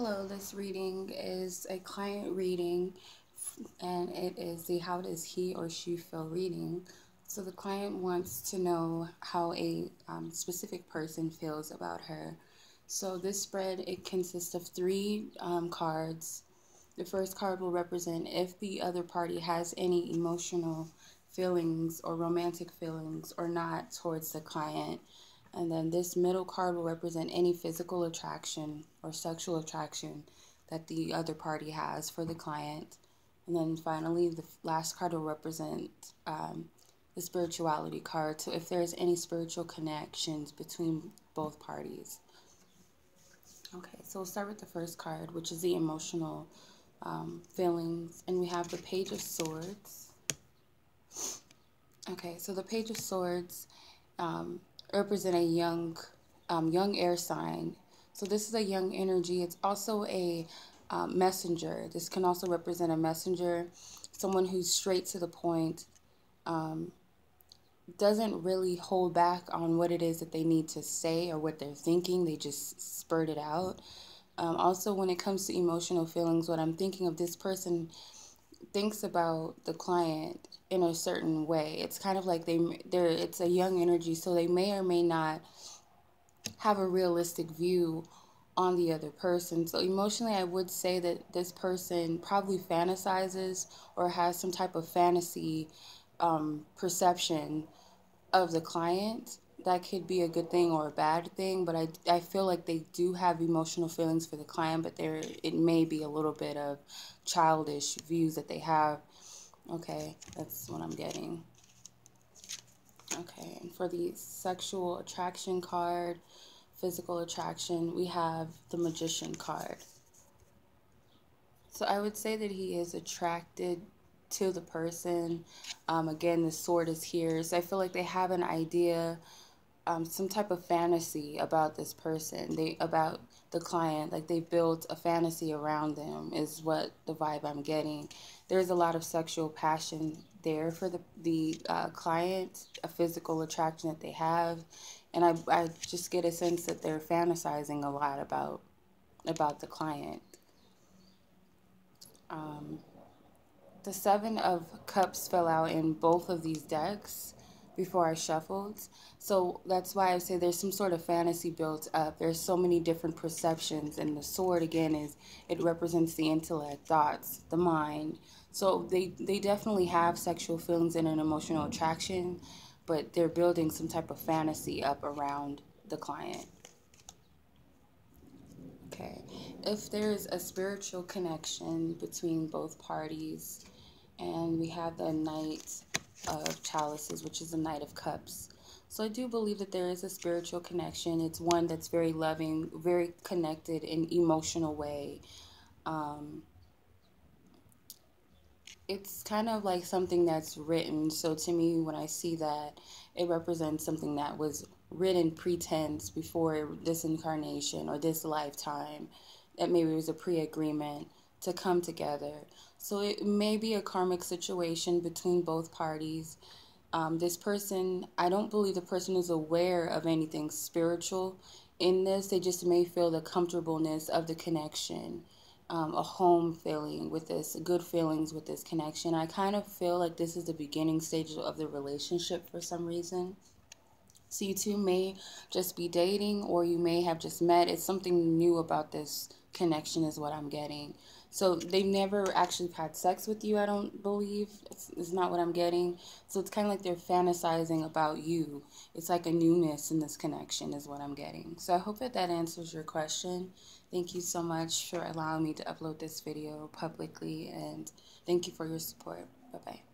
Hello, this reading is a client reading and it is the how does he or she feel reading. So the client wants to know how a specific person feels about her. So this spread, it consists of three cards. The first card will represent if the other party has any emotional feelings or romantic feelings or not towards the client. And then this middle card will represent any physical attraction or sexual attraction that the other party has for the client. And then finally, the last card will represent the spirituality card. So if there's any spiritual connections between both parties. Okay, so we'll start with the first card, which is the emotional feelings. And we have the Page of Swords. Okay, so the Page of Swords represent a young air sign. So this is a young energy. It's also a messenger. This can also represent a messenger, someone who's straight to the point, doesn't really hold back on what it is that they need to say or what they're thinking. They just spurt it out. Also, when it comes to emotional feelings, what I'm thinking of, this person thinks about the client in a certain way. It's kind of like it's a young energy, so they may or may not have a realistic view on the other person. So emotionally, I would say that this person probably fantasizes or has some type of fantasy perception of the client. That could be a good thing or a bad thing, but I feel like they do have emotional feelings for the client, but it may be a little bit of childish views that they have. Okay, that's what I'm getting. Okay, and for the sexual attraction card, physical attraction, we have the Magician card. So I would say that he is attracted to the person. Again, the sword is here. So I feel like they have an idea, some type of fantasy about this person, about the client. Like they built a fantasy around them is what the vibe I'm getting. There's a lot of sexual passion there for the client, a physical attraction that they have, and I just get a sense that they're fantasizing a lot about the client. The Seven of Cups fell out in both of these decks before I shuffled. So that's why I say there's some sort of fantasy built up. There's so many different perceptions. And the sword, again, it represents the intellect, thoughts, the mind. So they definitely have sexual feelings and an emotional attraction, but they're building some type of fantasy up around the client. Okay. If there's a spiritual connection between both parties, and we have the Knight of Chalices, which is the Knight of Cups. So I do believe that there is a spiritual connection. It's one that's very loving, very connected in emotional way. It's kind of like something that's written. So to me, when I see that, it represents something that was written pretense before this incarnation or this lifetime. That maybe it was a pre-agreement to come together. So it may be a karmic situation between both parties. This person, I don't believe the person is aware of anything spiritual in this. They just may feel the comfortableness of the connection, a home feeling with this, good feelings with this connection. I kind of feel like this is the beginning stage of the relationship for some reason. So you two may just be dating, or you may have just met. It's something new about this connection is what I'm getting. So they've never actually had sex with you, I don't believe. It's not what I'm getting. So it's kind of like they're fantasizing about you. It's like a newness in this connection is what I'm getting. So I hope that answers your question. Thank you so much for allowing me to upload this video publicly, and thank you for your support. Bye-bye.